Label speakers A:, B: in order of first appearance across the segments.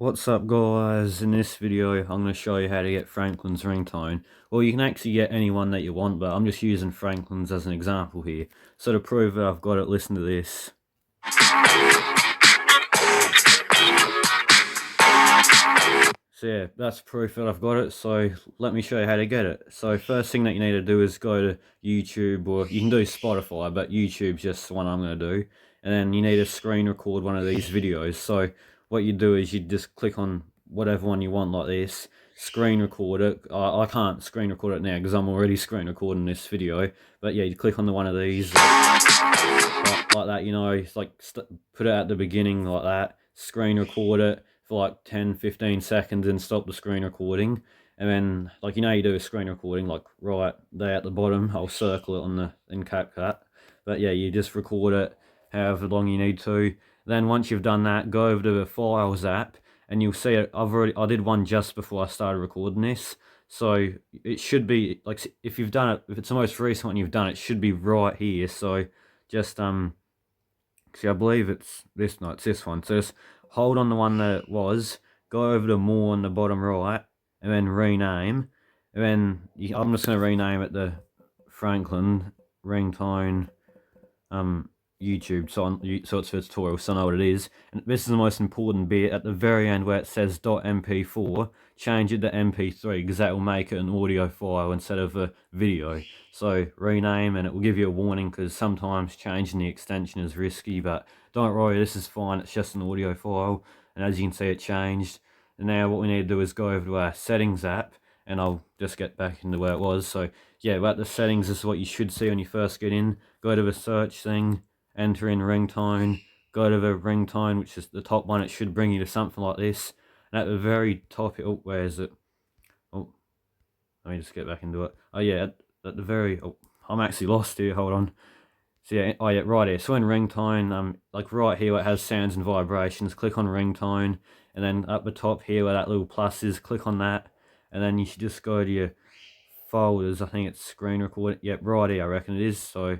A: What's up guys, in this video I'm going to show you how to get Franklin's ringtone. Well, you can actually get any one that you want, but I'm just using Franklin's as an example here. So to prove that I've got it, listen to this. So yeah, that's proof that I've got it, so let me show you how to get it. So first thing that you need to do is go to YouTube, or you can do Spotify, but YouTube's just the one I'm going to do. And then you need to screen record one of these videos. So what you do is you just click on whatever one you want like this, screen record it. I can't screen record it now because I'm already screen recording this video. But yeah, you click on the one of these, like that, you know, it's like put it at the beginning like that, screen record it for like 10-15 seconds and stop the screen recording. And then, like, you know, you do a screen recording like right there at the bottom. I'll circle it on the in CapCut. But yeah, you just record it however long you need to. Then once you've done that, go over to the Files app and you'll see it. I did one just before I started recording this. So it should be like, if you've done it, if it's the most recent one you've done, it should be right here. So just see, I believe it's this, no, it's this one. So just hold on the one that it was, go over to more on the bottom right, and then rename. And then I'm just going to rename it the Franklin Ringtone YouTube, so it's for tutorial, so I know what it is. And this is the most important bit at the very end where it says .mp4, change it to mp3 because that will make it an audio file instead of a video. So rename, and it will give you a warning because sometimes changing the extension is risky, but don't worry, this is fine, it's just an audio file. And as you can see, it changed. And now what we need to do is go over to our settings app, and I'll just get back into where it was. So yeah, about the settings, this is what you should see when you first get in. Go to the search thing, enter in ringtone, go to the ringtone, which is the top one. It should bring you to something like this. And at the very top, where is it? Oh, let me just get back into it. Oh yeah, at the very, I'm actually lost here, hold on. So yeah, oh yeah, right here. So in ringtone, like right here where it has sounds and vibrations, click on ringtone, and then up the top here where that little plus is, click on that, and then you should just go to your folders. I think it's screen record. Yep, right here I reckon it is. So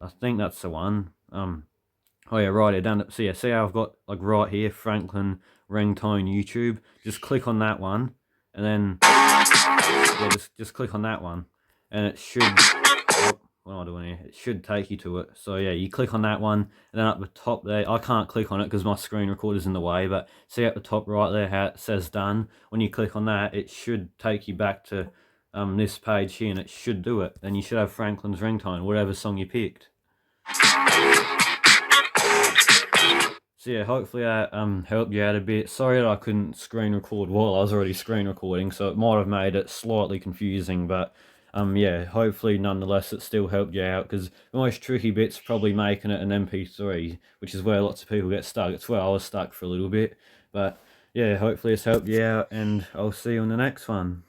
A: I think that's the one. Oh yeah, right here, down. So yeah, see how I've got like right here, Franklin Ringtone YouTube. Just click on that one, and then yeah, just click on that one, and it should. Oh, what am I doing here? It should take you to it. So yeah, you click on that one, and then up the top there, I can't click on it because my screen recorder's in the way. But see at the top right there how it says done. When you click on that, it should take you back to this page here, and it should do it. Then you should have Franklin's Ringtone, whatever song you picked. So yeah, hopefully that helped you out a bit. Sorry that I couldn't screen record while I was already screen recording, so it might have made it slightly confusing, but yeah, hopefully nonetheless it still helped you out, because the most tricky bit's probably making it an MP3, which is where lots of people get stuck. It's where I was stuck for a little bit, but yeah, hopefully it's helped you out, and I'll see you on the next one.